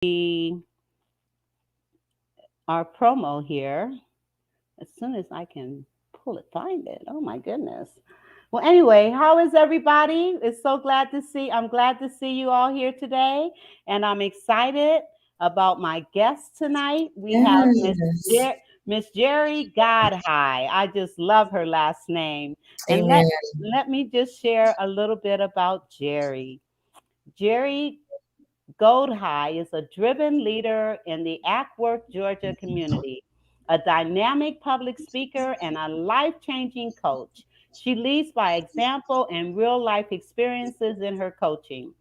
our promo here as soon as I can find it. Oh my goodness. Well, anyway, how is everybody? I'm glad to see you all here today, and I'm excited about my guest tonight. We have Yes. Miss Jeri Godhigh. I just love her last name. And Amen. let me just share a little bit about Jeri. Jeri Godhigh is a driven leader in the Ackworth, Georgia community, a dynamic public speaker, and a life changing coach. She leads by example and real life experiences in her coaching.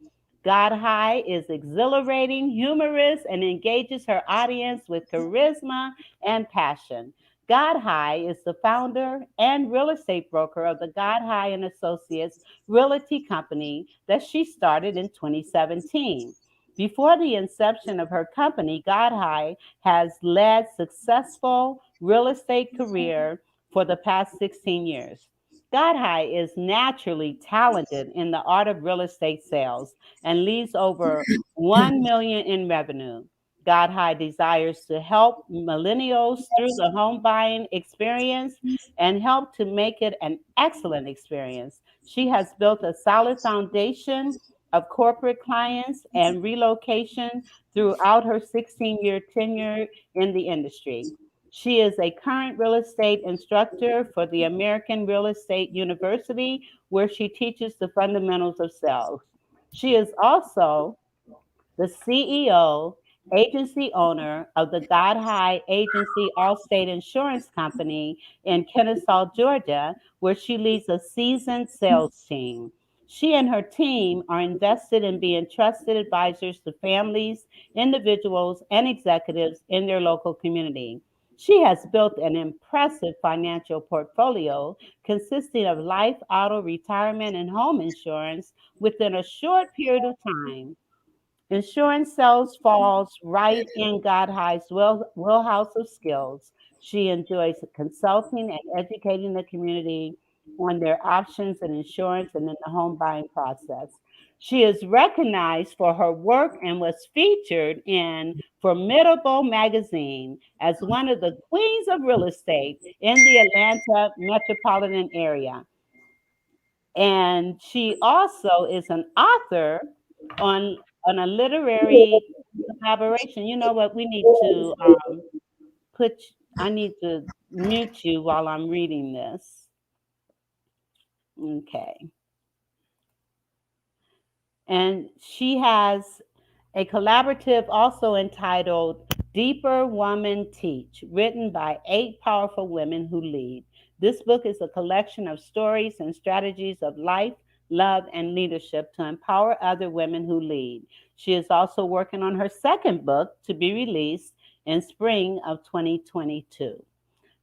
Godhigh is exhilarating, humorous, and engages her audience with charisma and passion. Godhigh is the founder and real estate broker of the Godhigh and Associates Realty Company that she started in 2017. Before the inception of her company, Godhigh has led successful real estate career for the past 16 years. Godhigh is naturally talented in the art of real estate sales and leads over 1 million in revenue. Godhigh desires to help millennials through the home buying experience and help to make it an excellent experience. She has built a solid foundation of corporate clients and relocation throughout her 16-year tenure in the industry. She is a current real estate instructor for the American Real Estate University, where she teaches the fundamentals of sales. She is also the CEO, agency owner of the God High Agency Allstate Insurance Company in Kennesaw, Georgia, where she leads a seasoned sales team. She and her team are invested in being trusted advisors to families, individuals, and executives in their local community. She has built an impressive financial portfolio consisting of life, auto, retirement, and home insurance within a short period of time. Insurance sales falls right in Godhigh's wheelhouse of skills. She enjoys consulting and educating the community on their options in insurance and in the home buying process. She is recognized for her work and was featured in Formidable magazine as one of the queens of real estate in the Atlanta metropolitan area. And she also is an author on a literary collaboration. You know what? We need to put. I need to mute you while I'm reading this. Okay. And she has a collaborative also entitled Deeper Woman Teach, written by 8 powerful women who lead. This book is a collection of stories and strategies of life, love, and leadership to empower other women who lead. She is also working on her second book to be released in spring of 2022.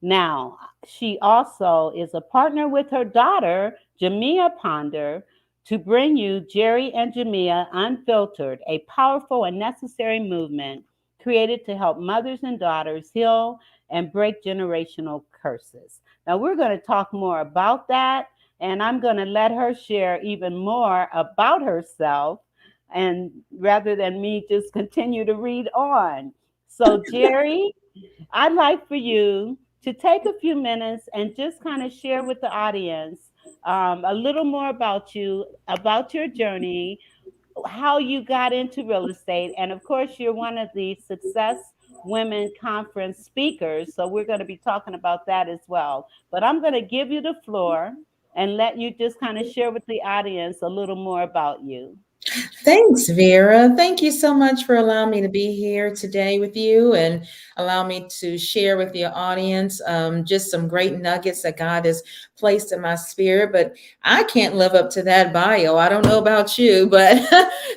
Now, she also is a partner with her daughter, Jamia Ponder, to bring you Jeri and Jamia Unfiltered, a powerful and necessary movement created to help mothers and daughters heal and break generational curses. Now, we're going to talk more about that, and I'm going to let her share even more about herself, and rather than me just continue to read on. So, Jeri, I'd like for you to take a few minutes and just kind of share with the audience a little more about you, about your journey, how you got into real estate. And of course, you're one of the Success Women Conference speakers. So we're going to be talking about that as well. But I'm going to give you the floor and let you just kind of share with the audience a little more about you. Thanks, Vera. Thank you so much for allowing me to be here today with you and allow me to share with your audience just some great nuggets that God has placed in my spirit. But I can't live up to that bio. I don't know about you, but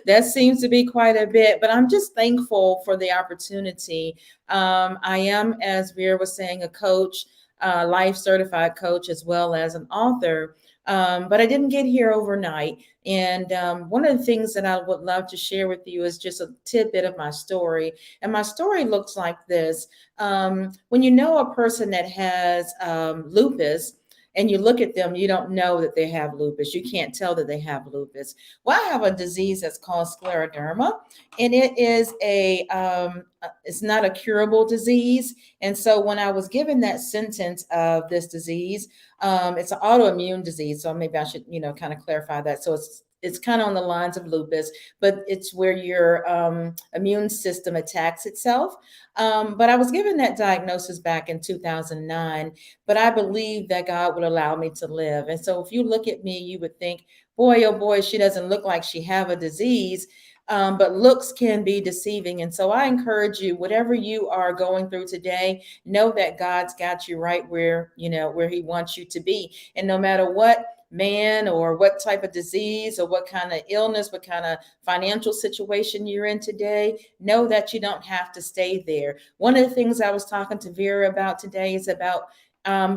that seems to be quite a bit. But I'm just thankful for the opportunity. I am, as Vera was saying, a coach, life certified coach, as well as an author. But I didn't get here overnight. And one of the things that I would love to share with you is just a tidbit of my story. And my story looks like this. When you know a person that has lupus, and you look at them, you don't know that they have lupus. You can't tell that they have lupus. Well, I have a disease that's called scleroderma, and it is it's not a curable disease. And so when I was given that sentence of this disease, it's an autoimmune disease. So maybe I should, kind of clarify that. So it's kind of on the lines of lupus, but it's where your immune system attacks itself. But I was given that diagnosis back in 2009, but I believe that God would allow me to live. And so if you look at me, you would think, boy, oh boy, she doesn't look like she have a disease. But looks can be deceiving. And so I encourage you, whatever you are going through today, know that God's got you right where, where he wants you to be. And no matter what man or what type of disease or what kind of illness, what kind of financial situation you're in today, know that you don't have to stay there. One of the things I was talking to Vera about today is about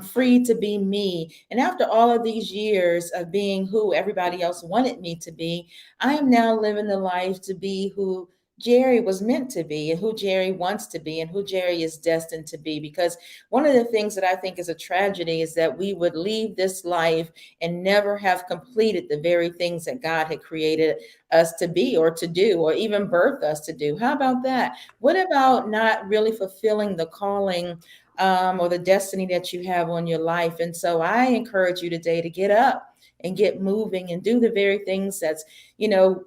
free to be me. And after all of these years of being who everybody else wanted me to be, I am now living the life to be who Jeri was meant to be and who Jeri wants to be and who Jeri is destined to be. Because one of the things that I think is a tragedy is that we would leave this life and never have completed the very things that God had created us to be or to do, or even birth us to do. How about that? What about not really fulfilling the calling or the destiny that you have on your life? And so I encourage you today to get up and get moving and do the very things that's,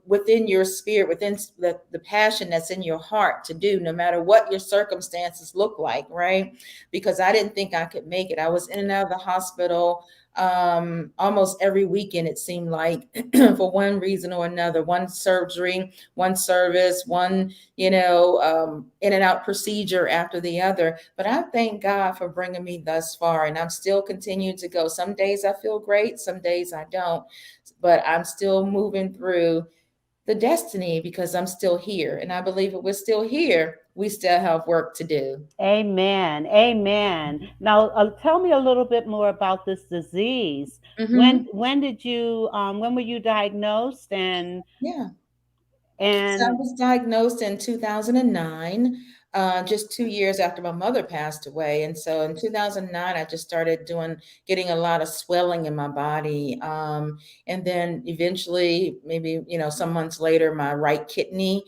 within your spirit, within the passion that's in your heart to do, no matter what your circumstances look like, right? Because I didn't think I could make it. I was in and out of the hospital almost every weekend, it seemed like, for one reason or another, one surgery, one service, one, in and out procedure after the other. But I thank God for bringing me thus far, and I'm still continuing to go. Some days I feel great, some days I don't, but I'm still moving through the destiny because I'm still here. And I believe if we're still here, we still have work to do. Amen. Amen. Now, tell me a little bit more about this disease. Mm-hmm. When were you diagnosed, Yeah. So I and was diagnosed in 2009, just 2 years after my mother passed away. And so in 2009, I just started getting a lot of swelling in my body. And then eventually, maybe, some months later, my right kidney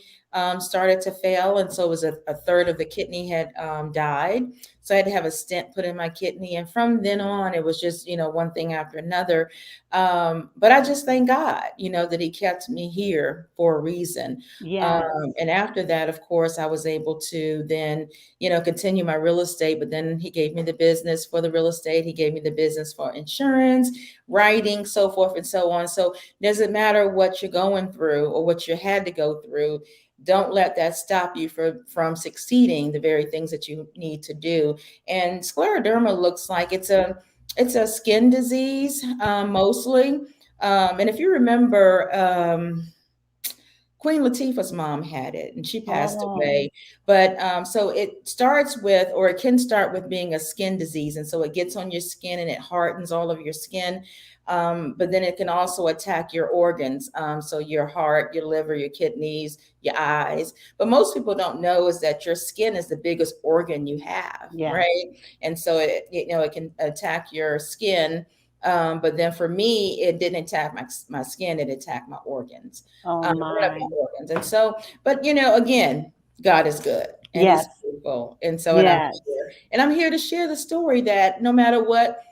started to fail. And so it was a third of the kidney had died. So I had to have a stent put in my kidney. And from then on, it was just, one thing after another. But I just thank God, that he kept me here for a reason. yes, And after that, of course, I was able to then, continue my real estate. But then he gave me the business for the real estate. He gave me the business for insurance, writing, so forth and so on. So it doesn't matter what you're going through or what you had to go through. Don't let that stop you from succeeding the very things that you need to do. And scleroderma looks like it's a skin disease, mostly. And if you remember, Queen Latifah's mom had it and she passed oh, away. But so it starts with, or it can start with being a skin disease. And so it gets on your skin and it hardens all of your skin. But then it can also attack your organs. So your heart, your liver, your kidneys, your eyes. But most people don't know is that your skin is the biggest organ you have, yes, right? And so it can attack your skin. But then for me, it didn't attack my skin, it attacked my organs, oh one of my, my organs. And so, but again, God is good and he's yes, faithful. And so, and yes, I'm here to share the story that no matter what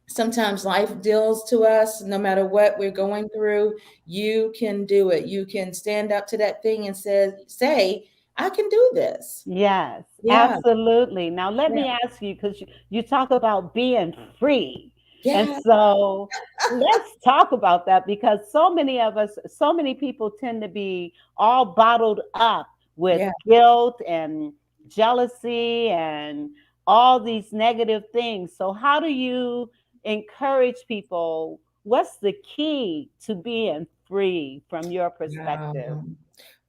sometimes life deals to us, no matter what we're going through, you can do it. You can stand up to that thing and say, I can do this. yes, Yeah. absolutely. Now, let Yeah. me ask you, because you talk about being free. And Yeah. so let's talk about that, because so many of us, so many people tend to be all bottled up with Yeah. guilt and jealousy and all these negative things. So, how do you encourage people? What's the key to being free from your perspective? Wow.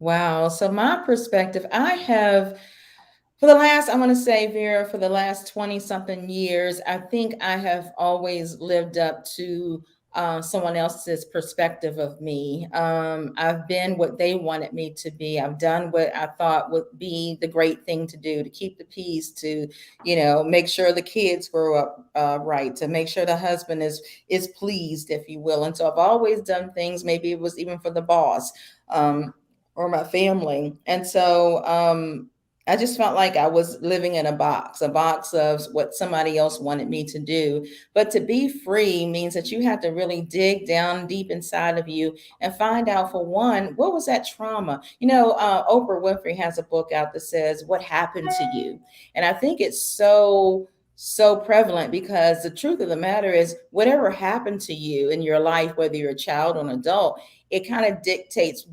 Wow. So my perspective, I have for the last, I want to say, Vera, for the last 20 something years, I think I have always lived up to someone else's perspective of me. I've been what they wanted me to be. I've done what I thought would be the great thing to do, to keep the peace, to, make sure the kids grow up right, to make sure the husband is pleased, if you will. And so I've always done things. Maybe it was even for the boss, or my family. And so I just felt like I was living in a box of what somebody else wanted me to do. But to be free means that you have to really dig down deep inside of you and find out, for one, what was that trauma? Oprah Winfrey has a book out that says, "What happened to you?" And I think it's so prevalent, because the truth of the matter is, whatever happened to you in your life, whether you're a child or an adult, it kind of dictates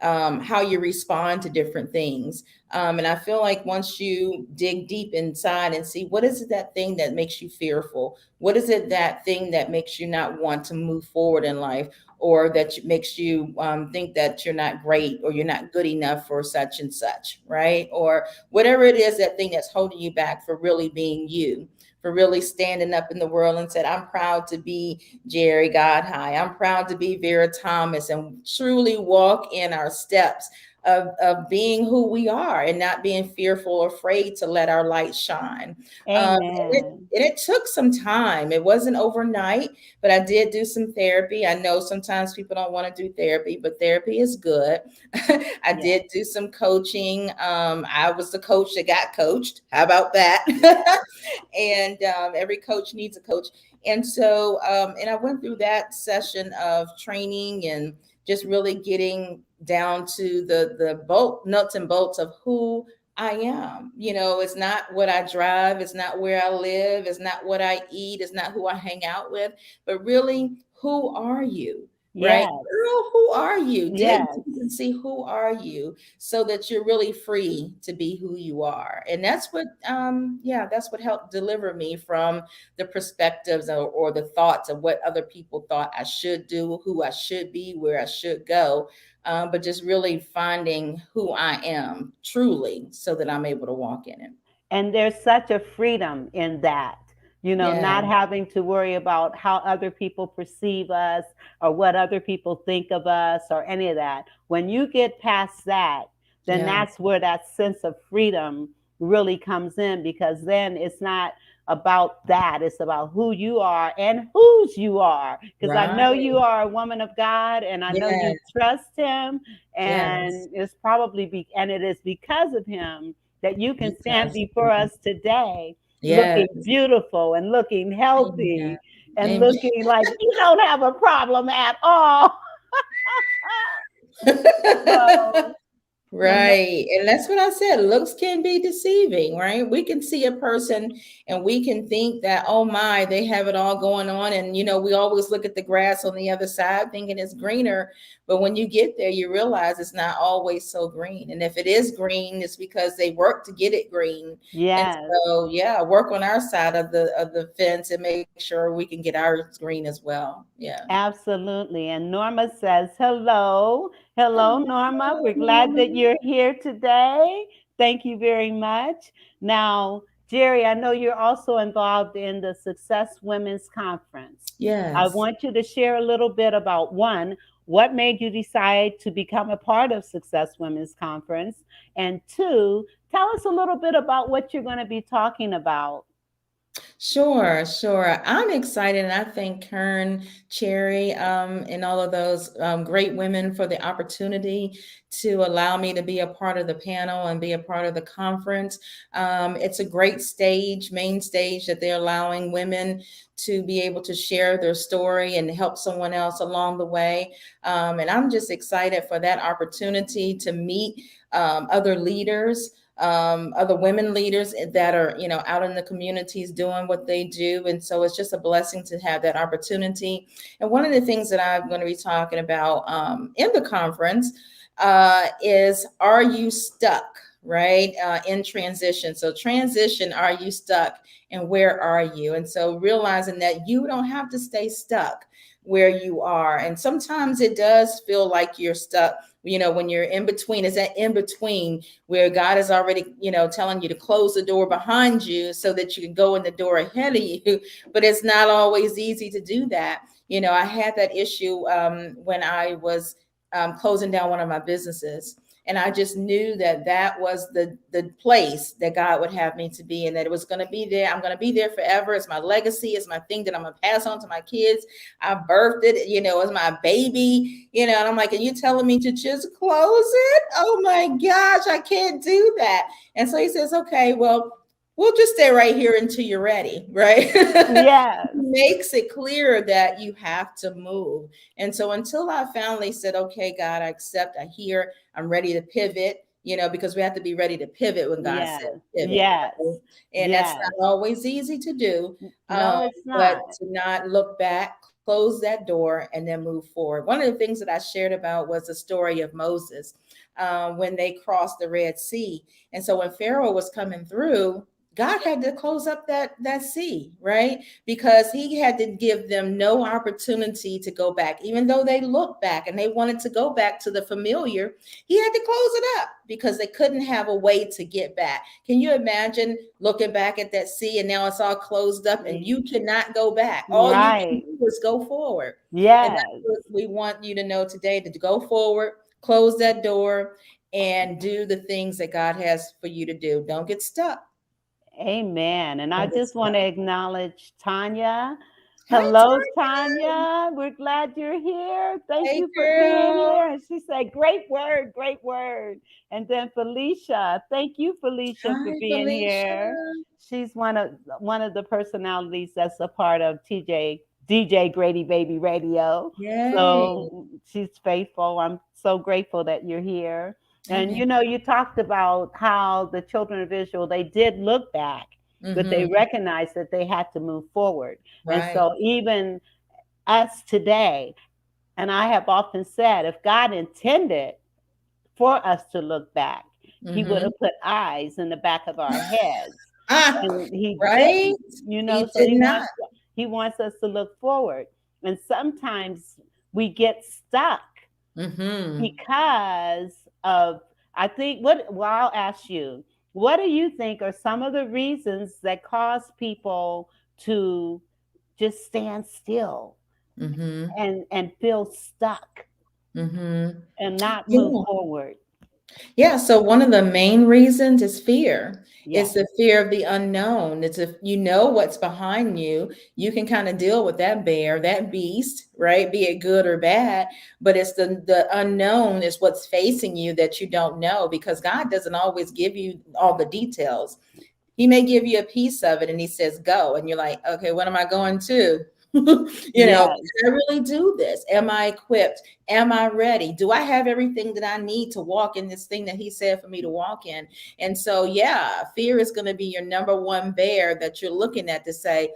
how you respond to different things. And I feel like once you dig deep inside and see, what is it, that thing that makes you fearful? What is it, that thing that makes you not want to move forward in life, or that makes you think that you're not great, or you're not good enough for such and such, right? Or whatever it is, that thing that's holding you back for really being you, for really standing up in the world and said, "I'm proud to be Jeri Godhigh. I'm proud to be Vera Thomas," and truly walk in our steps of being who we are, and not being fearful or afraid to let our light shine. Amen. And it took some time. It wasn't overnight, but I did do some therapy. I know sometimes people don't want to do therapy, but therapy is good. I Yes. did do some coaching. I was the coach that got coached. How about that? And every coach needs a coach. And so, and I went through that session of training, and just really getting down to the nuts and bolts of who I am. It's not what I drive, it's not where I live, it's not what I eat, it's not who I hang out with, but really, who are you? Right? Yes. Girl, who are you? Dig Yes. deep and see, who are you, so that you're really free to be who you are. And that's what helped deliver me from the perspectives, or the thoughts of what other people thought I should do, who I should be, where I should go. But just really finding who I am truly, so that I'm able to walk in it. And there's such a freedom in that, Yeah, not having to worry about how other people perceive us, or what other people think of us, or any of that. When you get past that, then yeah, that's where that sense of freedom really comes in, because then it's not about that. It's about who you are and whose you are. Because I know right. you are a woman of God, and I know you Yes, trust Him, yes, and and it is because of Him that you can stand because before us today yes, looking beautiful and looking amen, healthy and amen. looking like you don't have a problem at all. So, no, Right. And that's what I said. Looks can be deceiving, right? We can see a person and we can think that, oh my, they have it all going on. And, we always look at the grass on the other side thinking it's greener. But when you get there, you realize it's not always so green. And if it is green, it's because they work to get it green. And yes, so, yeah, work on our side of the fence and make sure we can get ours green as well. Yeah. absolutely. And Norma says, hello. Hello, Norma. We're glad that Hello. you're here today. Thank you very much. Now, Jeri, I know you're also involved in the Success Women's Conference. I Yes. want you to share a little bit about, one, what made you decide to become a part of Success Women's Conference? And two, tell us a little bit about what you're going to be talking about. Sure, sure. I'm excited, and I thank Kern, Cherry, and all of those great women for the opportunity to allow me to be a part of the panel and be a part of the conference. It's a great stage, main stage, that they're allowing women to be able to share their story and help someone else along the way. And I'm just excited for that opportunity to meet other leaders, other women leaders that are, out in the communities doing what they do. And so it's just a blessing to have that opportunity. And one of the things that I'm going to be talking about in the conference is, are you stuck? Right, in transition. So, transition, are you stuck? And where are you? And so, realizing that you don't have to stay stuck where you are. And sometimes it does feel like you're stuck, when you're in between. Is that in between where God is already, telling you to close the door behind you so that you can go in the door ahead of you? But it's not always easy to do that. I had that issue when I was closing down one of my businesses. And I just knew that that was the place that God would have me to be, and that it was going to be there. I'm going to be there forever. It's my legacy. It's my thing that I'm going to pass on to my kids. I birthed it, as my baby, and I'm like, are you telling me to just close it? Oh my gosh, I can't do that. And so he says, okay, well, we'll just stay right here until you're ready, right? Yes. Makes it clear that you have to move. And so until I finally said, okay, God, I accept, I hear, I'm ready to pivot, because we have to be ready to pivot when God said Yes. pivot. Right? Yes. And that's Yes. not always easy to do, No, it's but not. to not look back, close that door, and then move forward. One of the things that I shared about was the story of Moses when they crossed the Red Sea. And so when Pharaoh was coming through, God had to close up that sea, right? Because he had to give them no opportunity to go back. Even though they looked back and they wanted to go back to the familiar, he had to close it up because they couldn't have a way to get back. Can you imagine looking back at that sea and now it's all closed up and you cannot go back? All you can Right. do is go forward. And that's Yes. what we want you to know today, to go forward, close that door, and do the things that God has for you to do. Don't get stuck. Amen. And I Don't get just want stuck. to acknowledge Tanya. Hi, Hello, Tanya. Tanya. We're glad you're here. Thank Hey, you for being girl. here. And she said, great word, great word. And then Felicia, thank you, Felicia, for Hi, being Felicia. here. She's one of the personalities that's a part of DJ Grady Baby Radio. Yay. So she's faithful. I'm so grateful that you're here. And Amen. you talked about how the children of Israel, they did look back, but they Mm-hmm. recognized that they had to move forward. And Right. so even us today, and I have often said, if God intended for us to look back, he would Mm-hmm. have put eyes in the back of our heads. Ah, And he right. didn't, He so did not. he wants us to look forward. And sometimes we get stuck Mm-hmm. because of, I think, well, I'll ask you, what do you think are some of the reasons that cause people to just stand still Mm-hmm. and feel stuck Mm-hmm. and not move Yeah. forward? Yeah, so one of the main reasons is fear. It's Yes. the fear of the unknown. It's if you know what's behind you, you can kind of deal with that bear, that beast, right? Be it good or bad. But it's the unknown is what's facing you that you don't know, because God doesn't always give you all the details. He may give you a piece of it and he says, go. And you're like, okay, what am I going to? Yes. Can I really do this? Am I equipped? Am I ready? Do I have everything that I need to walk in this thing that he said for me to walk in? And so, yeah, fear is going to be your number one bear that you're looking at to say,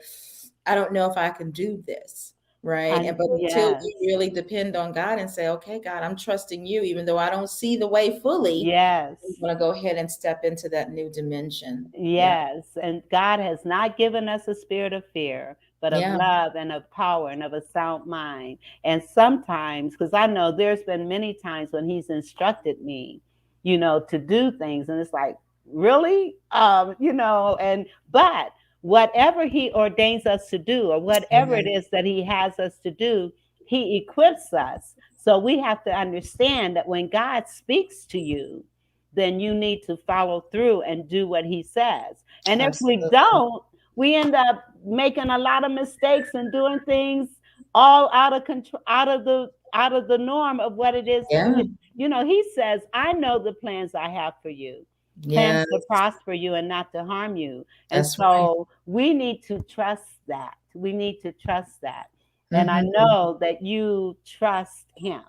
I don't know if I can do this. Right. And And but until yes. you really depend on God and say, okay, God, I'm trusting you, even though I don't see the way fully, I'm Yes. going to go ahead and step into that new dimension. Yeah. Yes, and God has not given us a spirit of fear, but of Yeah. love and of power and of a sound mind. And sometimes, because I know there's been many times when He's instructed me, to do things, and it's like, really, and but whatever He ordains us to do, or whatever it Amen. is that He has us to do, He equips us. So we have to understand that when God speaks to you, then you need to follow through and do what he says. And if we Absolutely. don't, we end up making a lot of mistakes and doing things all out of control, out of the norm of what it is that Yeah. he says, I know the plans I have for you, plans Yes. to prosper you and not to harm you. And That's right. so we need to trust that. We need to trust that. And I Hmm. know that you trust him,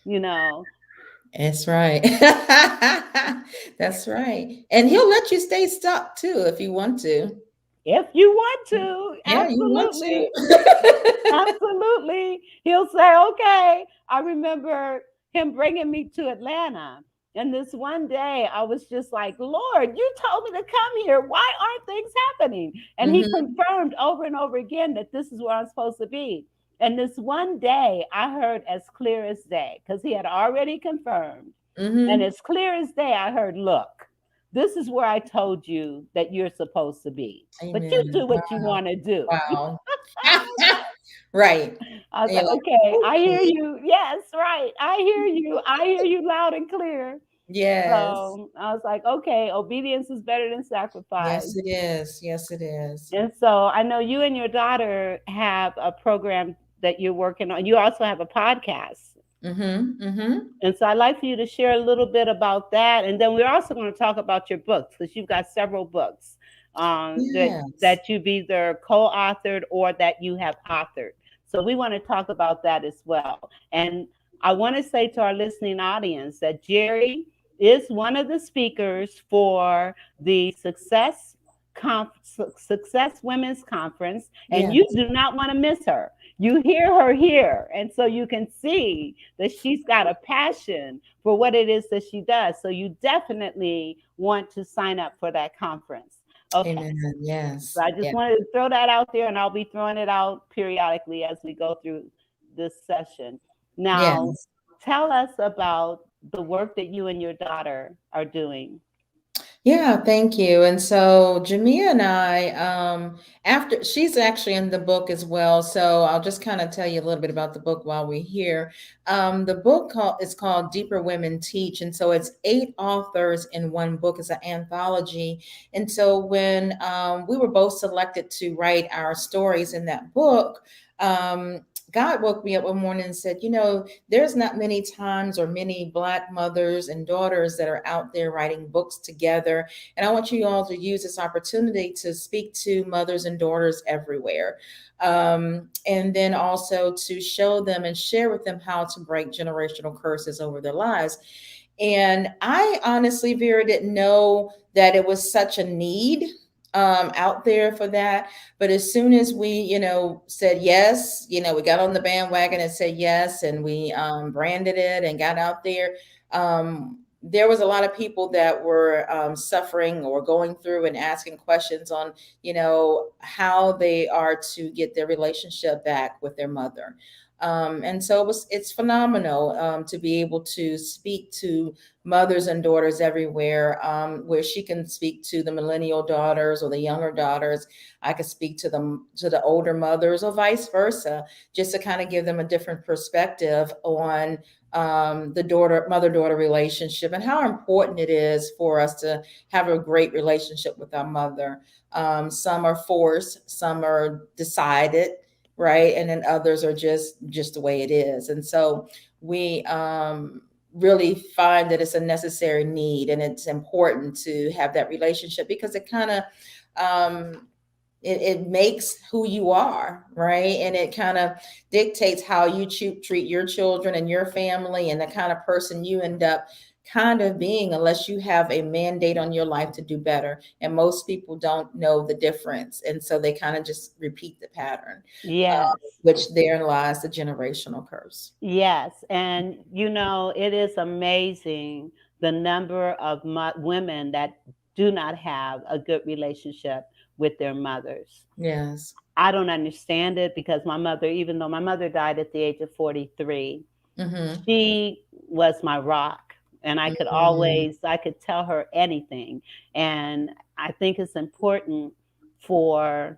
you know, That's right. That's right. And he'll let you stay stuck too if you want to. if you want to, Yeah, you want absolutely. to. Absolutely. He'll say, okay. I remember him bringing me to Atlanta. And this one day, I was just like, Lord, you told me to come here. Why aren't things happening? And he Hmm. confirmed over and over again that this is where I'm supposed to be. And this one day, I heard as clear as day, because he had already confirmed. And Hmm. as clear as day, I heard, look, this is where I told you that you're supposed to be. But you Amen. do what you want to do. Wow. Right. I was And you're like, like, okay, I hear okay. you. Yes, right. I hear you. I hear you loud and clear. Yes. So I was like, okay, obedience is better than sacrifice. Yes, it is. Yes, it is. And so I know you and your daughter have a program that you're working on. You also have a podcast. Mm-hmm. Mm-hmm. And so I'd like for you to share a little bit about that. And then we're also going to talk about your books because you've got several books Yes. that you've either co authored or that you have authored. So we want to talk about that as well. And I want to say to our listening audience that Jeri is one of the speakers for the Success Women's Conference, and you Yes. do not want to miss her. You hear her here, and so you can see that she's got a passion for what it is that she does. So you definitely want to sign up for that conference. Okay. Amen. So Yes. I just Yeah. wanted to throw that out there, and I'll be throwing it out periodically as we go through this session. Now, Yes. tell us about the work that you and your daughter are doing. Yeah, thank you. And so Jamia and I, after she's actually in the book as well. So I'll just kind of tell you a little bit about the book while we're here. The book is called Deeper Women Teach. And so it's 8 authors in one book. It's an anthology. And so when we were both selected to write our stories in that book, God woke me up one morning and said, there's not many times or many Black mothers and daughters that are out there writing books together. And I want you all to use this opportunity to speak to mothers and daughters everywhere. And then also to show them and share with them how to break generational curses over their lives. And I honestly, Vera, didn't know that it was such a need out there for that. But as soon as we, said yes, we got on the bandwagon and said yes, and we branded it and got out there. There was a lot of people that were suffering or going through and asking questions on, how they are to get their relationship back with their mother. And so it's phenomenal to be able to speak to mothers and daughters everywhere, where she can speak to the millennial daughters or the younger daughters. I could speak to the older mothers or vice versa, just to kind of give them a different perspective on the mother-daughter relationship and how important it is for us to have a great relationship with our mother. Some are forced, some are decided, right, and then others are just the way it is. And so we really find that it's a necessary need and it's important to have that relationship because it kind of it makes who you are, right? And it kind of dictates how you treat your children and your family and the kind of person you end up kind of being, unless you have a mandate on your life to do better. And most people don't know the difference. And so they kind of just repeat the pattern, Yes. which therein lies the generational curse. Yes, and it is amazing the number of women that do not have a good relationship with their mothers. Yes. I don't understand it because my mother, even though my mother died at the age of 43, Mm-hmm. she was my rock. And Mm-hmm. I could tell her anything. And I think it's important for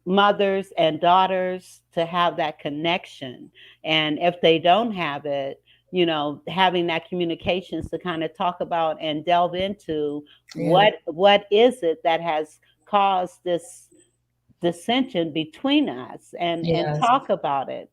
mothers and daughters to have that connection. And if they don't have it, having that communications to kind of talk about and delve into Yeah. what is it that has caused this dissension between us, and Yes. talk about it,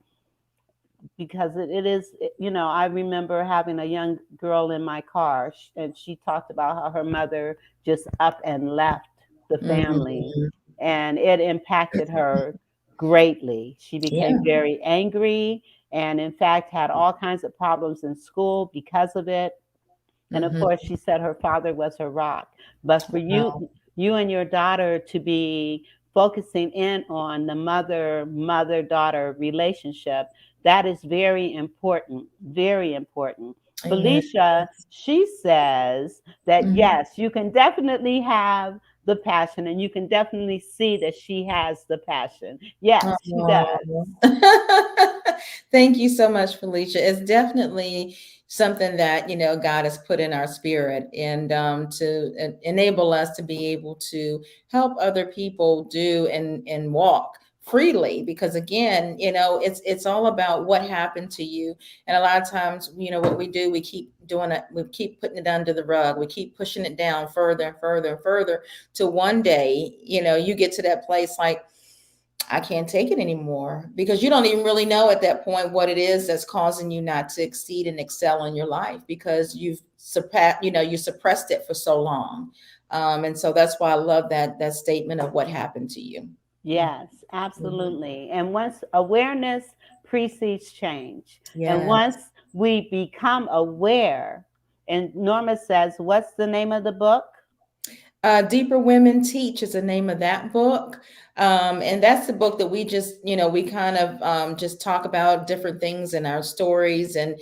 because it is, I remember having a young girl in my car, and she talked about how her mother just up and left the family, Mm-hmm. and it impacted her greatly. She became Yeah. very angry, and in fact had all kinds of problems in school because of it. And of Mm-hmm. course, she said her father was her rock. But for Wow. you and your daughter to be focusing in on the mother daughter relationship, that is very important, very important. Amen. Felicia, she says that Mhm. yes, you can definitely have the passion, and you can definitely see that she has the passion. Yes, she Oh. does. Thank you so much, Felicia. It's definitely something that, God has put in our spirit and to enable us to be able to help other people do and walk freely, because again, it's all about what happened to you. And a lot of times, what we do, we keep doing it, we keep putting it under the rug, we keep pushing it down further and further and further, till one day, you get to that place like, I can't take it anymore, because you don't even really know at that point what it is that's causing you not to exceed and excel in your life, because you've surpassed, you suppressed it for so long. And so that's why I love that statement of what happened to you. Yes, Mhm. absolutely. And once awareness precedes change, and Yes. once we become aware, and Norma says, what's the name of the book? Deeper Women Teach is the name of that book. And that's the book that we just, we kind of just talk about different things in our stories, and,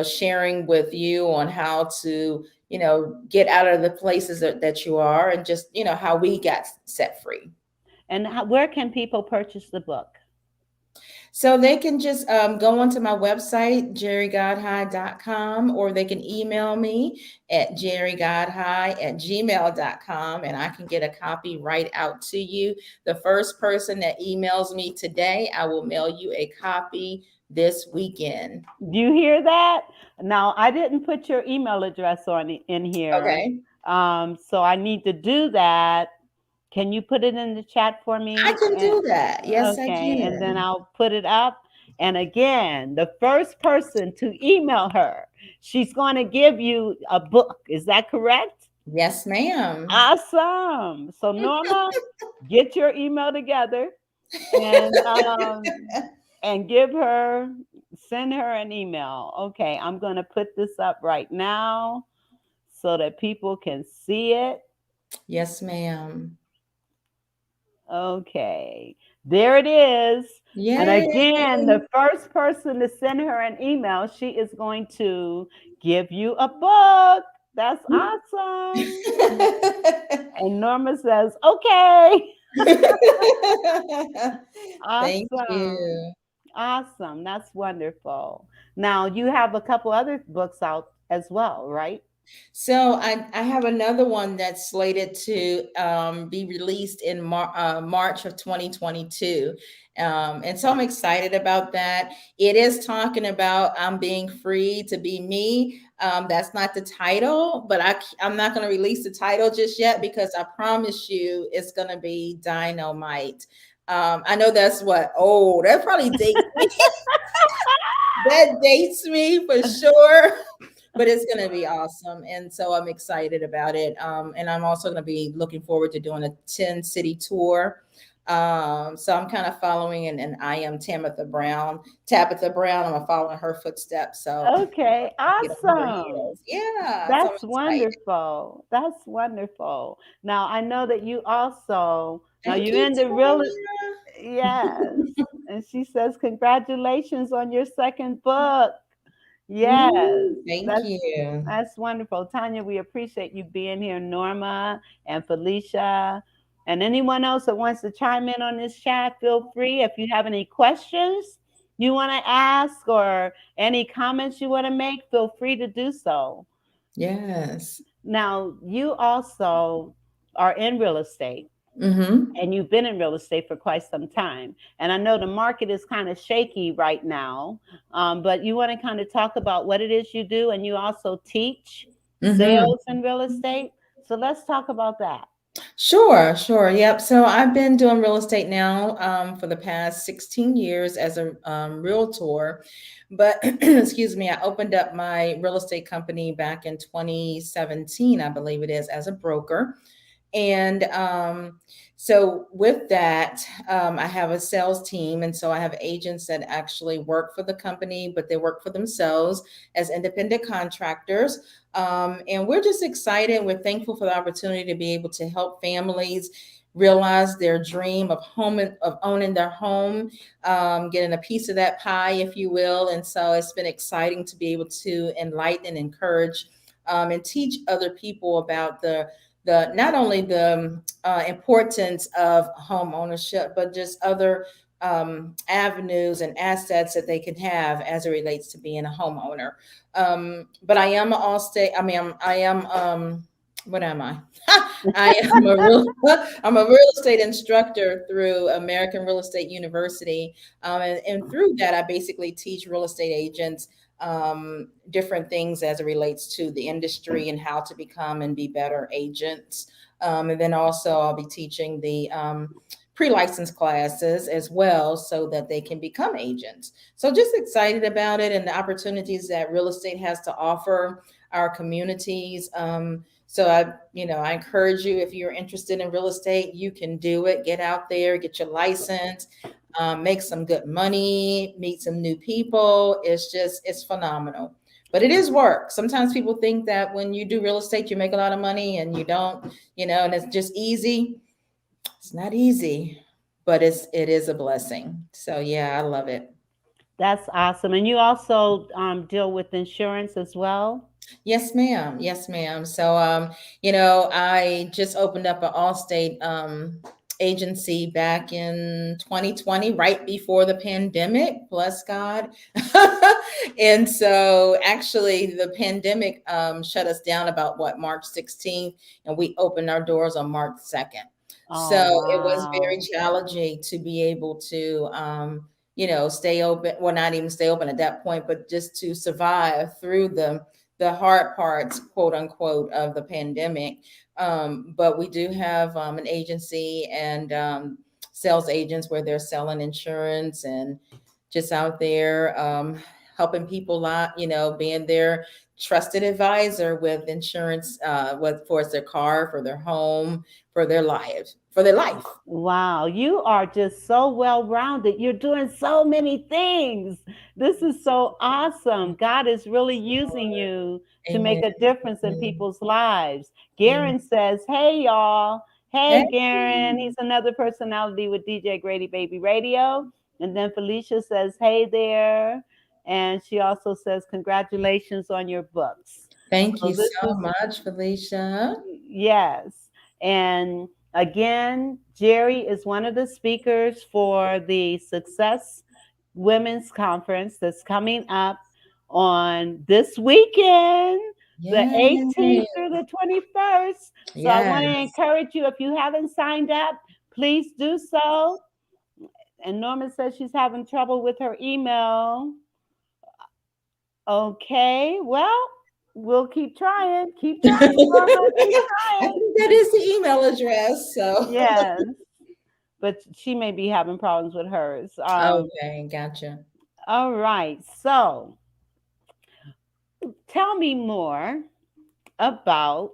sharing with you on how to, get out of the places that you are, and just, how we got set free. And where can people purchase the book? So they can just go onto my website, jerigodhigh.com, or they can email me at jerigodhigh@gmail.com, and I can get a copy right out to you. The first person that emails me today, I will mail you a copy this weekend. Do you hear that? Now, I didn't put your email address on in here, Okay. so I need to do that. Can you put it in the chat for I me? can do that. Yes, I Okay, and then can. I'll put it up. And again, the first person to email her, she's going to give you a book. Is that correct? Yes, ma'am. Awesome. So Norma, get your email together and give her, send her an email. Okay, I'm going to put this up right now so that people can see it. Yes, ma'am. Okay, there it is. And Yay. again, the first person to send her an email, she is going to give you a book. That's awesome. And Norma says, okay. Thank Awesome. you. Awesome. That's wonderful. Now, you have a couple other books out as well, right? So I have another one that's slated to be released in March of 2022. And so I'm excited about that. It is talking about I'm being free to be me. That's not the title, but I'm not going to release the title just yet, because I promise you it's going to be dynamite. I know that's what, oh, that probably dates me. That dates me for sure. But it's going to be awesome. And so I'm excited about it. And I'm also going to be looking forward to doing a 10 city tour. So I'm kind of following, and I am Tabitha Brown. I'm following her footsteps. So Okay, get on her awesome. heels. Yeah. So I'm That's excited. wonderful. That's wonderful. Now, I know that you also, now Thank you're you, in the real, Toya. yes. And she says, congratulations on your second book. Yes, Ooh, thank that's you. that's wonderful. Tanya, we appreciate you being here. Norma and Felicia and anyone else that wants to chime in on this chat, feel free. If you have any questions you want to ask or any comments you want to make, feel free to do so. Yes. Now, you also are in real estate Mm-hmm. and you've been in real estate for quite some time. And I know the market is kind of shaky right now, but you want to kind of talk about what it is you do, and you also teach Mm-hmm. sales in real estate. So let's talk about that. Sure, sure. Yep. So I've been doing real estate now for the past 16 years as a realtor. But excuse me, I opened up my real estate company back in 2017, I believe it is, as a broker. And so with that, I have a sales team. And so I have agents that actually work for the company, but they work for themselves as independent contractors. And we're just excited. We're thankful for the opportunity to be able to help families realize their dream of home, of owning their home, getting a piece of that pie, if you will. And so it's been exciting to be able to enlighten and encourage and teach other people about the not only the importance of home ownership, but just other avenues and assets that they can have as it relates to being a homeowner. But I am an all state. I mean, I am. What am I? I am a real I'm a real estate instructor through American Real Estate University, and through that, I basically teach real estate agents different things as it relates to the industry and how to become and be better agents. And then also, I'll be teaching the pre-license classes as well, so that they can become agents. So just excited about it and the opportunities that real estate has to offer our communities. So I encourage you, if you're interested in real estate, you can do it. Get out there, get your license, make some good money, meet some new people. It's phenomenal. But it is work. Sometimes people think that when you do real estate, you make a lot of money, and you don't, and it's just easy. It's not easy, but it is a blessing. So yeah, I love it. That's awesome. And you also deal with insurance as well? Yes, ma'am. Yes, ma'am. So, I just opened up an Allstate agency back in 2020, right before the pandemic. Bless God. And so, actually, the pandemic shut us down about March 16th, and we opened our doors on March 2nd. So Oh, it was very wow. challenging to be able to, stay open. Well, not even stay open at that point, but just to survive through the hard parts, quote unquote, of the pandemic. But we do have an agency and sales agents where they're selling insurance and just out there helping people out, being their trusted advisor with insurance, for their car, for their home, for their life, for their life. Wow, you are just so well rounded. You're doing so many things. This is so awesome. God is really using you to make Amen. a difference in Amen. people's lives. Amen. Garen says, "Hey, y'all. Hey. Hey, Garen." He's another personality with DJ Grady Baby Radio. And then Felicia says, "Hey there." And she also says, "Congratulations on your books." Thank So you this so is much, Felicia. Yes. And again, Jeri is one of the speakers for the Success Women's Conference that's coming up on this weekend, the Yay. 18th through the 21st. So I want to Yes. encourage you, if you haven't signed up, please do so. And Norma says she's having trouble with her email. Okay, well, we'll keep trying, Norma, keep I trying. think that is the email address. So, Yes, but she may be having problems with hers. okay, gotcha. All right. So tell me more about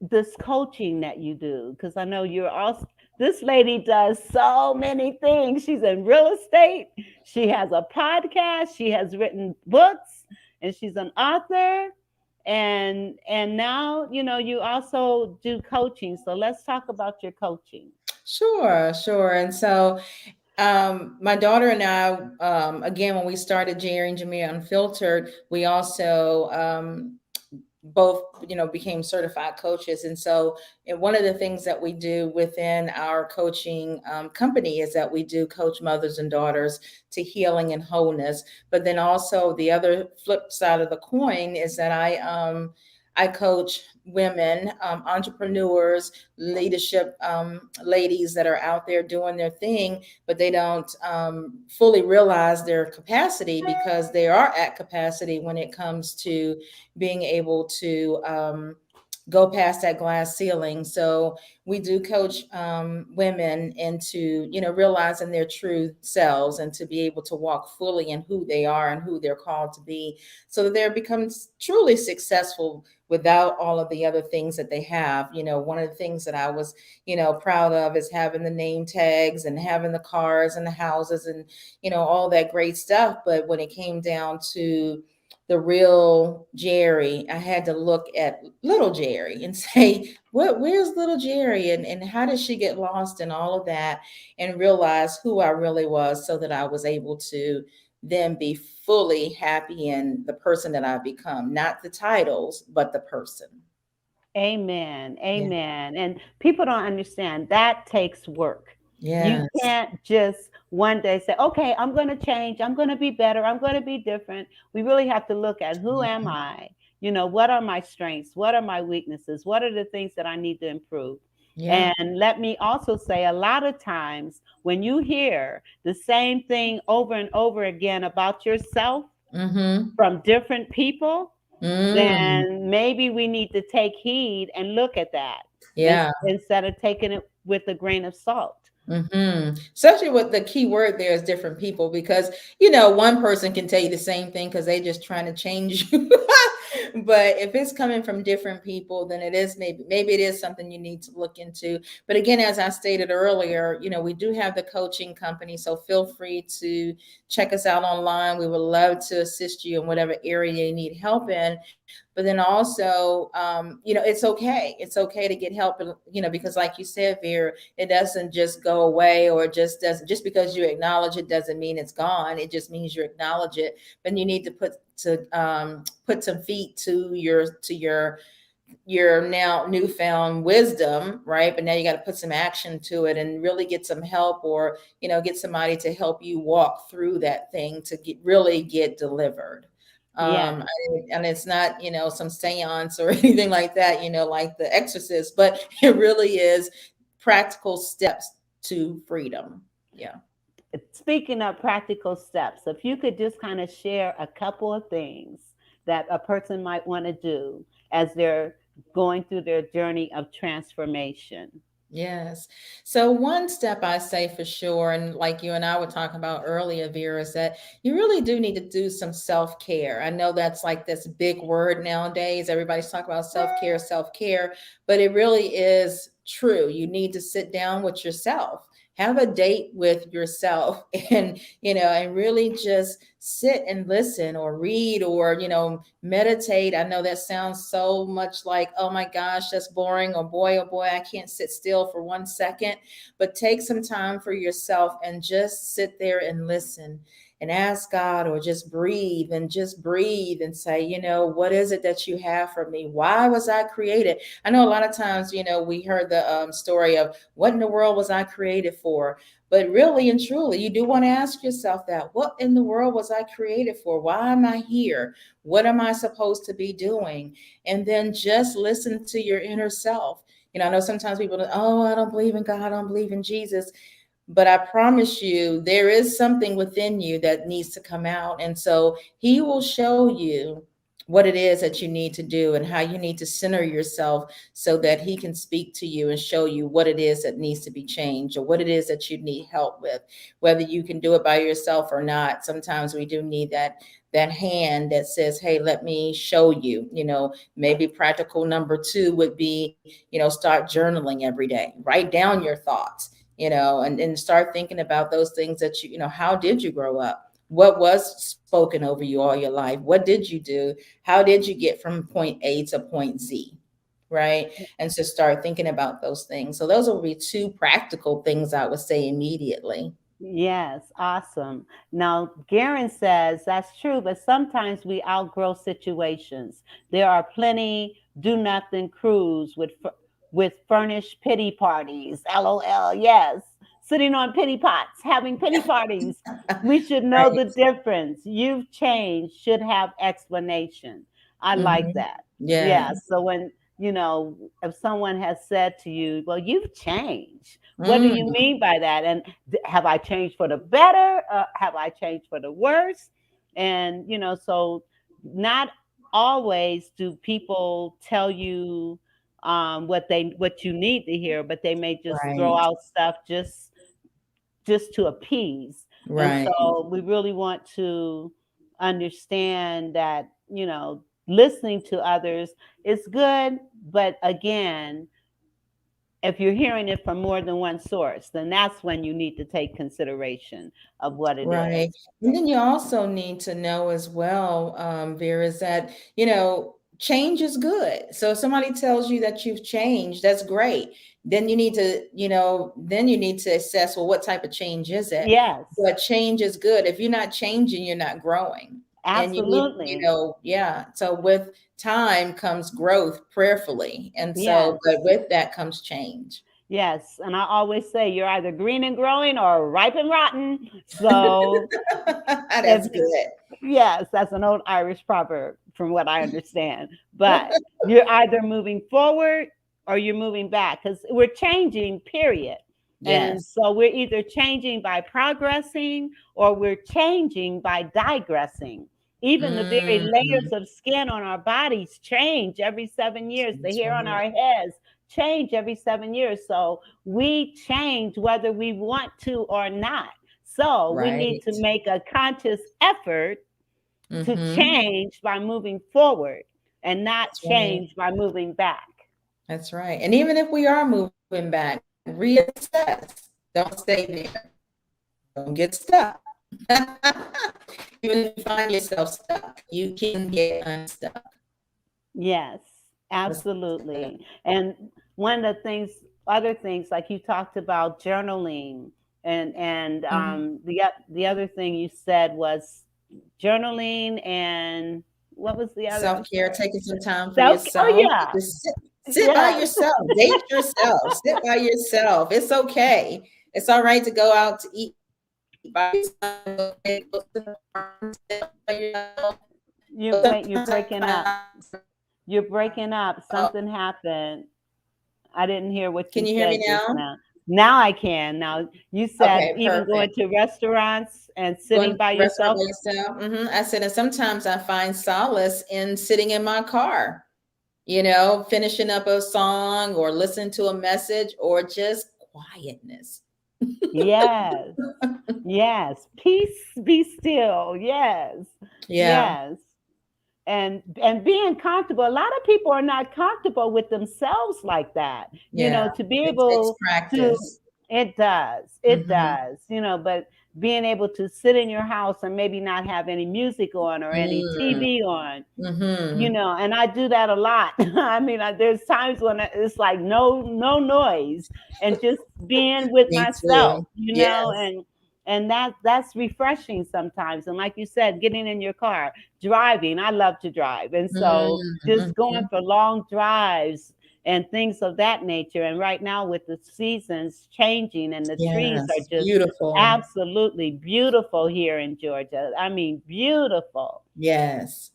this coaching that you do, because I know you're also. This lady does so many things. She's in real estate. She has a podcast. She has written books, and she's an author. And now you also do coaching. So let's talk about your coaching. Sure, sure. And so, my daughter and I, again, when we started Jerry and Jamia Unfiltered, we also both became certified coaches. And so, and one of the things that we do within our coaching company is that we do coach mothers and daughters to healing and wholeness. But then also the other flip side of the coin is that I coach women, entrepreneurs, leadership ladies that are out there doing their thing, but they don't fully realize their capacity, because they are at capacity when it comes to being able to go past that glass ceiling. So we do coach women into, realizing their true selves, and to be able to walk fully in who they are and who they're called to be, so that they become truly successful without all of the other things that they have. One of the things that I was, proud of is having the name tags and having the cars and the houses and, all that great stuff. But when it came down to the real Jeri, I had to look at little Jeri and say, where's little Jeri, and how did she get lost in all of that, and realize who I really was, so that I was able to then be fully happy in the person that I've become, not the titles, but the person. Amen. Yeah. Amen. And people don't understand that takes work. You Yes. can't just one day say, okay, I'm going to change. I'm going to be better. I'm going to be different. We really have to look at, who am I? what are my strengths? What are my weaknesses? What are the things that I need to improve? Yeah. And let me also say, a lot of times when you hear the same thing over and over again about yourself Mm-hmm. from different people, Mm. then maybe we need to take heed and look at that Yeah. instead of taking it with a grain of salt. Especially with the key word there is different people, because one person can tell you the same thing because they just trying to change you. But if it's coming from different people, then it is maybe it is something you need to look into. But again, as I stated earlier, we do have the coaching company, so feel free to check us out online. We would love to assist you in whatever area you need help in. But then also, it's okay. It's okay to get help, because like you said, Vera, it doesn't just go away, or just doesn't, just because you acknowledge it doesn't mean it's gone. It just means you acknowledge it. But you need to put some feet to your now newfound wisdom, right? But now you got to put some action to it and really get some help, or get somebody to help you walk through that thing to really get delivered. Yes. And it's not some seance or anything like that, like the exorcist, but it really is practical steps to freedom. Yeah. Speaking of practical steps, if you could just kind of share a couple of things that a person might want to do as they're going through their journey of transformation. Yes. So one step I say for sure, and like you and I were talking about earlier, Vera, is that you really do need to do some self-care. I know that's like this big word nowadays. Everybody's talking about self-care, but it really is true. You need to sit down with yourself. Have a date with yourself and and really just sit and listen or read or meditate. I know that sounds so much like, oh my gosh, that's boring, or oh boy, I can't sit still for 1 second. But take some time for yourself and just sit there and listen and ask God, or just breathe and say, what is it that you have for me? Why was I created? I know a lot of times, we heard the story of what in the world was I created for? But really and truly, you do want to ask yourself that. What in the world was I created for? Why am I here? What am I supposed to be doing? And then just listen to your inner self. I know sometimes people, oh, I don't believe in God, I don't believe in Jesus. But I promise you, there is something within you that needs to come out. And so he will show you what it is that you need to do and how you need to center yourself so that he can speak to you and show you what it is that needs to be changed, or what it is that you need help with, whether you can do it by yourself or not. Sometimes we do need that hand that says, hey, let me show you. Maybe practical number 2 would be, start journaling every day. Write down your thoughts, and start thinking about those things that how did you grow up? What was spoken over you all your life? What did you do? How did you get from point A to point Z? Right. And so start thinking about those things. So those will be 2 practical things I would say immediately. Yes, awesome. Now, Garen says that's true, but sometimes we outgrow situations. There are plenty do nothing crews with furnished pity parties. LOL. Yes, sitting on pity pots, having pity parties. We should know the Right. difference. You've changed. Should have explanation. I like Hmm. that. Yeah. Yes. So when if someone has said to you, "Well, you've changed," what do you Mm, mean by that? And have I changed for the better? Have I changed for the worse? And so not always do people tell you what you need to hear, but they may just throw right. out stuff just to appease. And Right. so we really want to understand that listening to others is good, but again, if you're hearing it from more than one source, then that's when you need to take consideration of what it Right. is. And then you also need to know as well, Vera, is that, change is good. So if somebody tells you that you've changed, that's great. Then you need to, then you need to assess, well, what type of change is it? Yes, But change is good. If you're not changing, you're not growing. And you need, absolutely. yeah. So with time comes growth prayerfully. And so, but Yes, with that comes change. yes. And I always say you're either green and growing or ripe and rotten. So That's if good. yes, that's an old Irish proverb. from what I understand. But you're either moving forward or you're moving back because we're changing, period. And Yes. so we're either changing by progressing or we're changing by digressing. Even the very layers Mm, of skin on our bodies change every 7 years. The that's hair on right. our heads change every 7 years. So we change whether we want to or not. So we need to Right. make a conscious effort to Mm-hmm. change by moving forward and not That's right. change by moving back. That's right. And even if we are moving back, reassess. Don't stay there. Don't get stuck. Even if you find yourself stuck, you can get unstuck. Yes, That's absolutely. And one of the things, other things, like you talked about journaling, and Mhm. the other thing you said was journaling, and what was the other? I'm Self-care, sorry. taking some time for Self. Oh yourself. yeah, Just sit by yes, yourself, date yourself, sit by yourself. It's okay. It's all right to go out to eat by yourself, go to the park, sit by yourself. you But wait. You're sometimes I breaking up. find, You're breaking up. oh, Something happened. I didn't hear what can you you hear me said just now? now. Now I can. Now you said Okay, even going perfect. to restaurants and Going sitting to by the restaurant yourself. by yourself. I said, and sometimes I find solace in sitting in my car, finishing up a song or listening to a message or just quietness. Yes. Yes. Peace be still. Yes. Yeah, Yes. And being comfortable. A lot of people are not comfortable with themselves like that. yeah. To be It takes able to, practice. it does. It Hmm. does. But being able to sit in your house and maybe not have any music on or any Mm, TV on, hmm. and I do that a lot. I mean, there's times when it's like no noise and just being with Me myself, too. Yes. and that's refreshing sometimes. And like you said, getting in your car, driving. I love to drive, and so just going Mm-hmm. for long drives and things of that nature. And right now with the seasons changing and the trees are Yes. just Beautiful. absolutely beautiful here in Georgia. I mean, beautiful. Yes.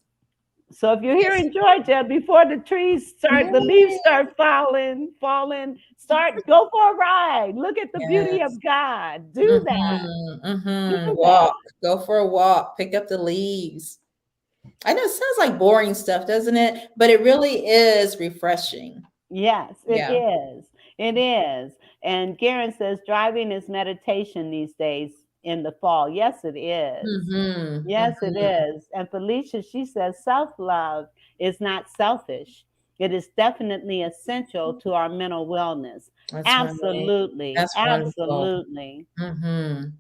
So if you're here Yes. in Georgia, before the leaves Yay. start falling, go for a ride. Look at the beauty Yes. of God. Do that. Mm-hmm. Do Mm-hmm. that. Walk. Go for a walk. Pick up the leaves. I know it sounds like boring stuff, doesn't it? But it really is refreshing. Yes, it Yeah. is. It is. And Garen says driving is meditation these days in the fall. Yes, it is. Mm-hmm. Yes, it Mm-hmm. is. And Felicia, she says self love is not selfish. It is definitely essential to our mental wellness. That's right. Absolutely. That's wonderful. Absolutely. Mm-hmm.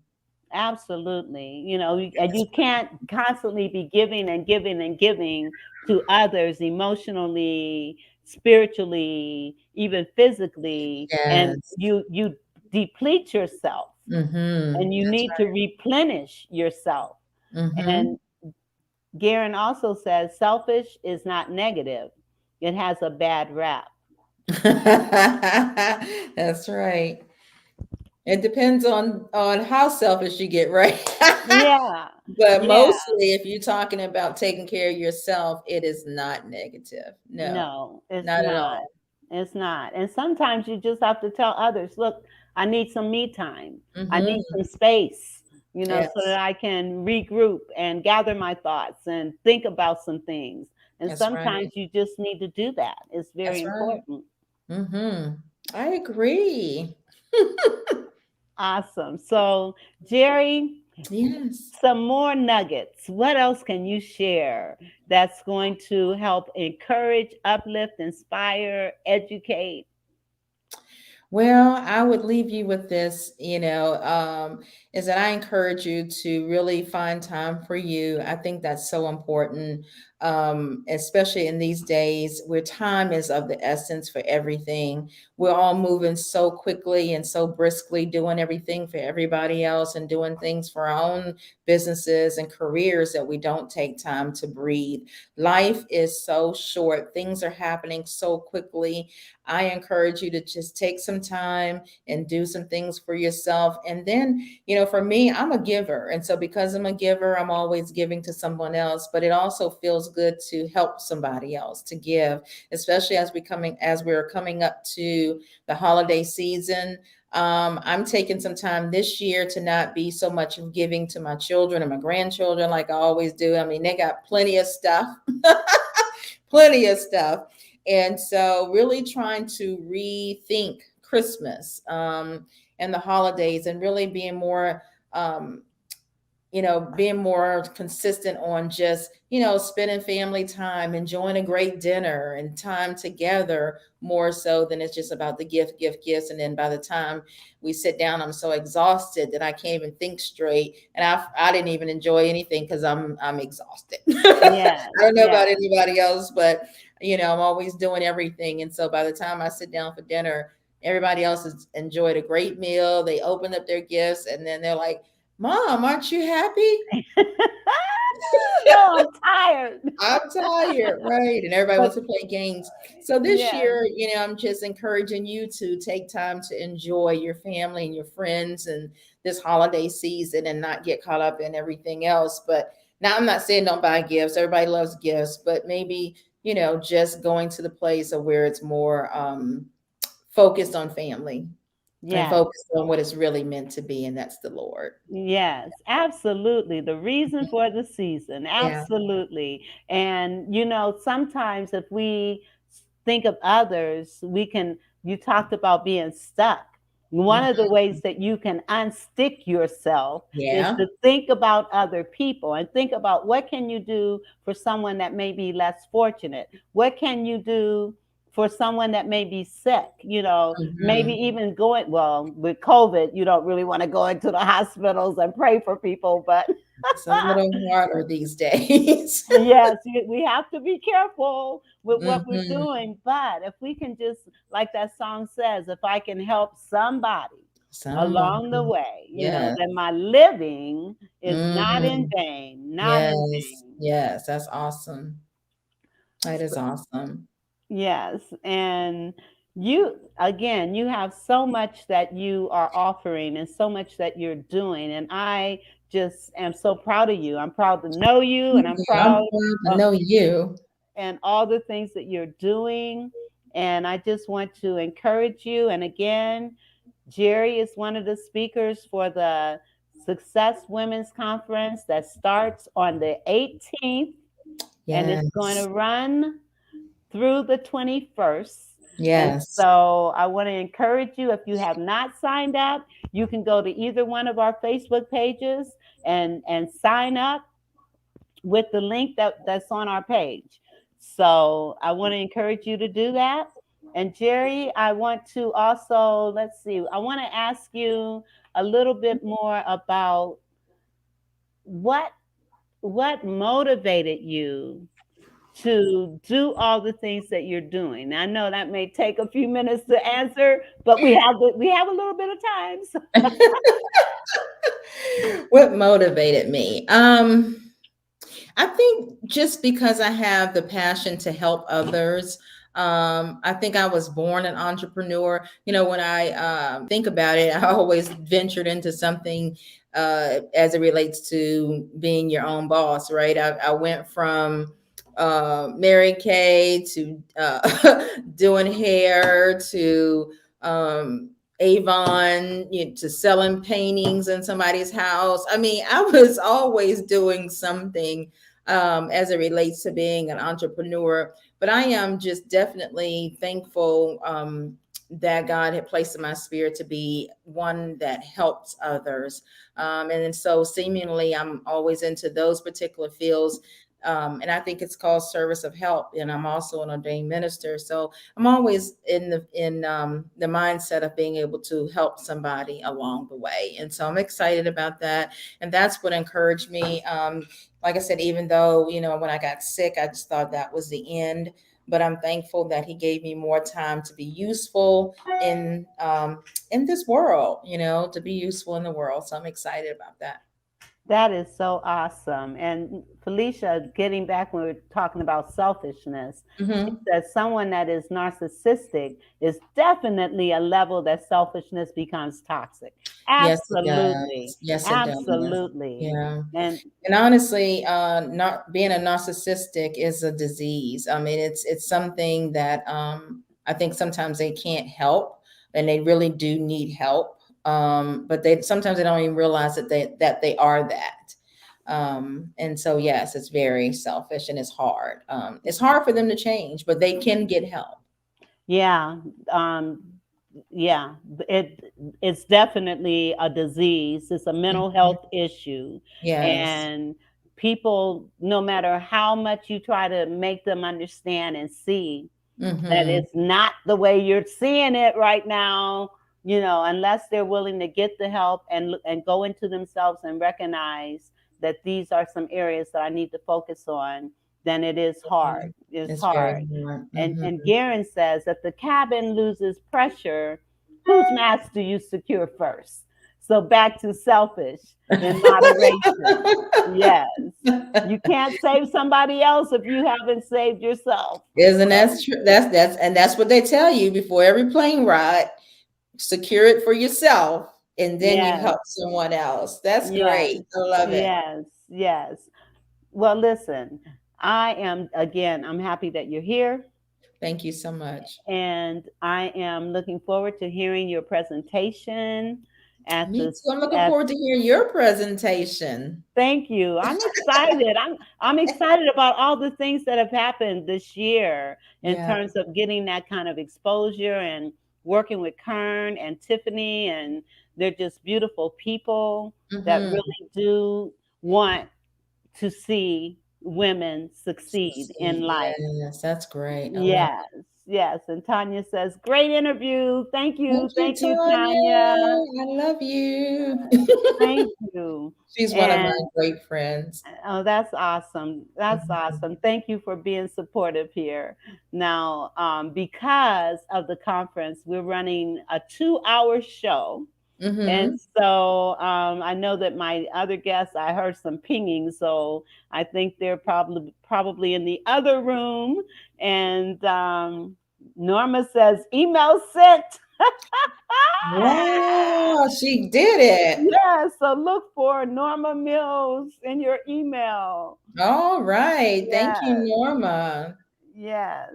Absolutely. And you can't constantly be giving and giving and giving to others emotionally, spiritually, even physically, and Yes. you deplete yourself Mm-hmm. and you That's need to replenish yourself. right. Mm-hmm. And Garen also says selfish is not negative. It has a bad rap. That's right. It depends on how selfish you get, right? Yeah. But Yeah. mostly, if you're talking about taking care of yourself, it is not negative. No, No, it's not at not. all. It's not. And sometimes you just have to tell others, look, I need some me time. I need Mm-hmm. some space, so that Yes, I can regroup and gather my thoughts and think about some things. And that's right. sometimes you just need to do that. It's very That's right. important. Mm-hmm. I agree. Awesome. So, Jerry, Yes. some more nuggets. What else can you share that's going to help encourage, uplift, inspire, educate? Well, I would leave you with this, is that I encourage you to really find time for you. I think that's so important, especially in these days where time is of the essence for everything. We're all moving so quickly and so briskly, doing everything for everybody else and doing things for our own businesses and careers that we don't take time to breathe. Life is so short, things are happening so quickly. I encourage you to just take some time and do some things for yourself. And then, for me, I'm a giver. And so because I'm a giver, I'm always giving to someone else, but it also feels good to help somebody else, to give, especially as we're coming up to the holiday season. I'm taking some time this year to not be so much of giving to my children and my grandchildren like I always do. I mean, they got plenty of stuff, plenty of stuff. And so, really trying to rethink Christmas and the holidays, and really being more um, being more consistent on just, spending family time, enjoying a great dinner and time together, more so than it's just about the gifts. And then by the time we sit down, I'm so exhausted that I can't even think straight. And I didn't even enjoy anything because I'm exhausted. I Yes, don't know about yes. anybody else, but I'm always doing everything. And so by the time I sit down for dinner, everybody else has enjoyed a great meal. They open up their gifts and then they're like, Mom, aren't you happy? No, I'm tired. I'm tired, right? And everybody But wants to play games. So this yeah, year, I'm just encouraging you to take time to enjoy your family and your friends and this holiday season and not get caught up in everything else. But now I'm not saying don't buy gifts. Everybody loves gifts, but maybe, just going to the place of where it's more focused on family and yes. focused on what it's really meant to be, and that's the Lord. Yes, absolutely. The reason for the season, Yeah. absolutely. And sometimes if we think of others, you talked about being stuck. One of the Mhm. ways that you can unstick yourself is Yeah. to think about other people and think about what can you do for someone that may be less fortunate? What can you do for someone that may be sick? Maybe Mhm. even going, well, with COVID, you don't really want to go into the hospitals and pray for people, but It's a little harder these days. yes, we have to be careful with what we're Mhm. doing. But if we can just, like that song says, if I can help somebody along the Somebody. way, Yes. then my living is not in Mhm. vain, not in Yes. vain. Yes, that's awesome. That is awesome. Yes, and again, you have so much that you are offering and so much that you're doing, and I just am so proud of you. I'm proud to know you, and Thank I'm you. I'm proud proud to of know you. and all the things that you're doing. And I just want to encourage you. And again, Jeri is one of the speakers for the Success Women's Conference that starts on the 18th, and it's going Yes. to run through the 21st. And Yes. so I want to encourage you, if you have not signed up, you can go to either one of our Facebook pages and sign up with the link that's on our page. So I want to encourage you to do that. And Jeri, I want to also, let's see, I want to ask you a little bit more about what what motivated you to do all the things that you're doing. I know that may take a few minutes to answer, but we have a little bit of time. So. What motivated me? I think just because I have the passion to help others. I think I was born an entrepreneur. When I think about it, I always ventured into something as it relates to being your own boss, right? I went from Mary Kay to doing hair to Avon, to selling paintings in somebody's house. I mean, I was always doing something as it relates to being an entrepreneur. But I am just definitely thankful that God had placed in my spirit to be one that helps others. And then so seemingly I'm always into those particular fields. And I think it's called service of help. And I'm also an ordained minister. So I'm always in the mindset of being able to help somebody along the way. And so I'm excited about that. And that's what encouraged me. Like I said, even though, when I got sick, I just thought that was the end. But I'm thankful that he gave me more time to be useful in this world, to be useful in the world. So I'm excited about that. That is so awesome. And Felicia, getting back when we were talking about selfishness, she Hmm. says someone that is narcissistic is definitely a level that selfishness becomes toxic. Yes, it Absolutely. does. Yes, it does. Absolutely. Yeah. And And honestly, not being a narcissistic is a disease. I mean, it's something that I think sometimes they can't help, and they really do need help. But they sometimes they don't even realize that they are that. And so, yes, it's very selfish and it's hard. It's hard for them to change, but they can get help. yeah, um, yeah, it's definitely a disease. It's a mental Mhm. health issue, Yes. and people, no matter how much you try to make them understand and see that Hmm. it's not the way you're seeing it right now, unless they're willing to get the help and go into themselves and recognize that these are some areas that I need to focus on, then it is hard. It's It's very hard. hard. And Garen says if the cabin loses pressure, whose mask do you secure first? So back to selfish in moderation. Yes. You can't save somebody else if you haven't saved yourself. Isn't that true? That's what they tell you before every plane ride. Secure it for yourself, and then you Yes, help someone else. That's yes, great. I love it. yes, yes. Well, listen, I'm happy that you're here, Thank you so much. and I am looking forward to hearing your presentation at Me this too. I'm looking at forward to hearing your presentation. Thank you. I'm excited. I'm excited about all the things that have happened this year in Yeah. terms of getting that kind of exposure and working with Kern and Tiffany, and they're just beautiful people that Mm-hmm. really do want to see women succeed in life. Yes, that's great. I love Yes, yes. And Tanya says, "Great interview. it. Thank Thank you, you, Tanya. Tanya. I love you. Thank you." She's one of my And great friends. oh, that's awesome. That's Mhm. awesome. Thank you for being supportive here. Now, because of the conference, we're running a 2 hour show. And Mhm. so I know that my other guests, I heard some pinging, so I think they're probably in the other room. And Norma says, email sent. Wow, she did it. Yeah, so look for Norma Mills in your email. All right. Thank you, Yes, Norma. yes.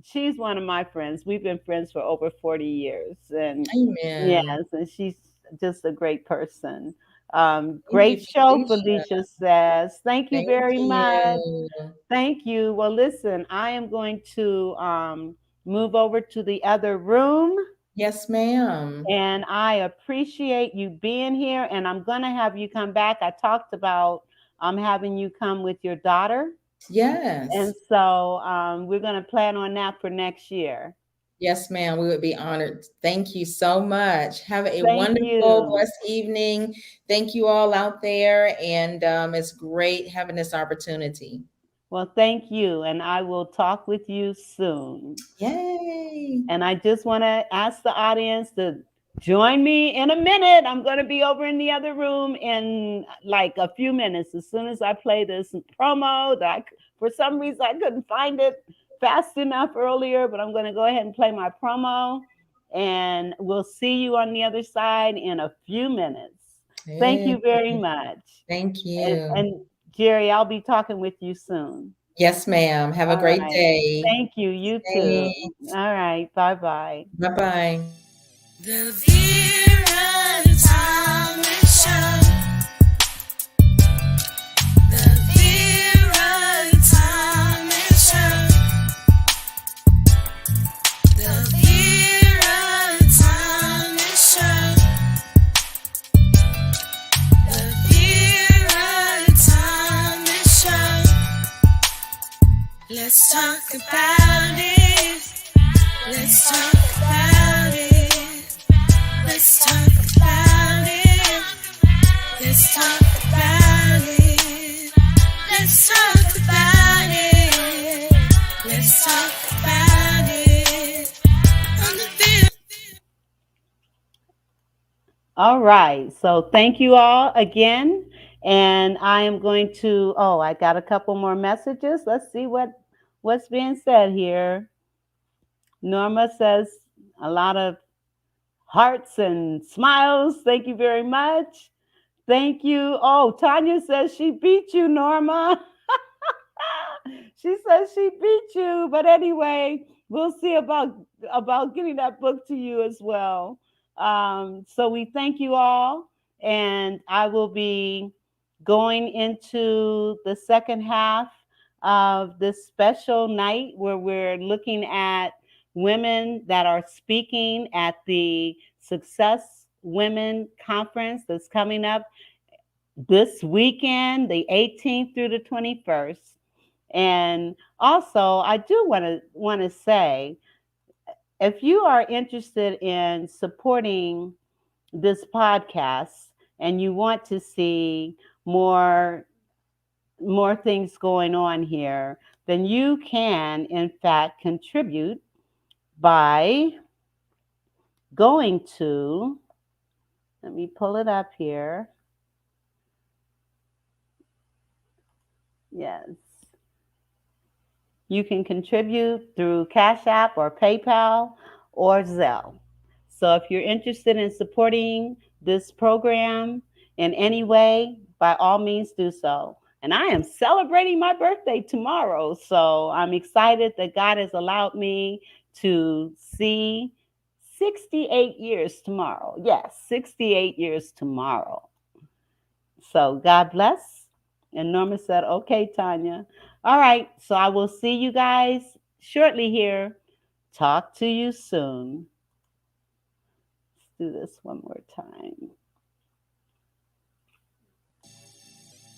She's one of my friends. We've been friends for over 40 years. And yes, Amen. and she's just a great person. Thank you, Great show, Felicia. Felicia says. Thank you Thank very much. you. Thank you. Well, listen, I am going to move over to the other room. Yes, ma'am. And I appreciate you being here. And I'm going to have you come back. I talked about having you come with your daughter. And Yes. so we're going to plan on that for next year. Yes, ma'am. We would be honored. Thank you so much. Have a Thank wonderful, you. blessed evening. Thank you all out there. And it's great having this opportunity. Well, thank you. And I will talk with you soon. Yay. And I just want to ask the audience to join me in a minute. I'm going to be over in the other room in like a few minutes. As soon as I play this promo, for some reason I couldn't find it fast enough earlier, but I'm going to go ahead and play my promo. And we'll see you on the other side in a few minutes. Thank Hey, you very much. thank And, you. and Jerry, I'll be talking with you soon. Yes, ma'am. Have a All great right. day. Thank you. You too. Thanks. All right. Bye bye. Bye bye. The Vera Retirement Show. The Vera Retirement Show. The Vera Retirement Show. The Vera Retirement Show. Let's talk about it. Let's talk about it. Let's talk about it. Let's talk about it. Let's talk about it. Let's talk about it. On the field. All right. So thank you all again. And I am going to, oh, I got a couple more messages. Let's see what's being said here. Norma says a lot of hearts and smiles. Thank you very much. Thank you. Oh, Tanya says she beat you, Norma. She says she beat you, but anyway, we'll see about getting that book to you as well. So we thank you all, and I will be going into the second half of this special night where we're looking at women that are speaking at the Success Women Conference that's coming up this weekend, the 18th through the 21st. And also, I do want to say, if you are interested in supporting this podcast and you want to see more more things going on here, then you can in fact contribute by going to, let me pull it up here. Yes. You can contribute through Cash App or PayPal or Zelle. So if you're interested in supporting this program in any way, by all means do so. And I am celebrating my birthday tomorrow. So I'm excited that God has allowed me to see 68 years tomorrow. Yes, 68 years tomorrow. So God bless. And Norma said, okay, Tanya. All right. So I will see you guys shortly here. Talk to you soon. Let's do this one more time.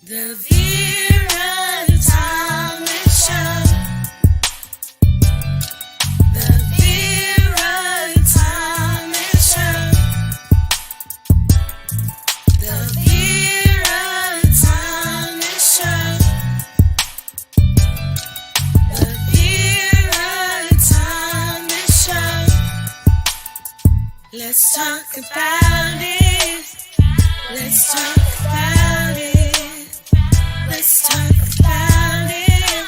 The Vera Thomas Show. The Vera Thomas Show. The Vera Thomas Show. The Vera Thomas Show. Let's talk about it. Let's talk about it. Let's talk about it.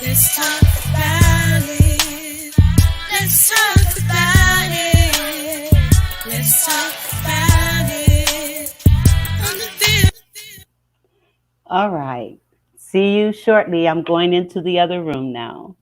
Let's talk about it. Let's talk about it. Let's talk about it. On the field. All right. See you shortly. I'm going into the other room now.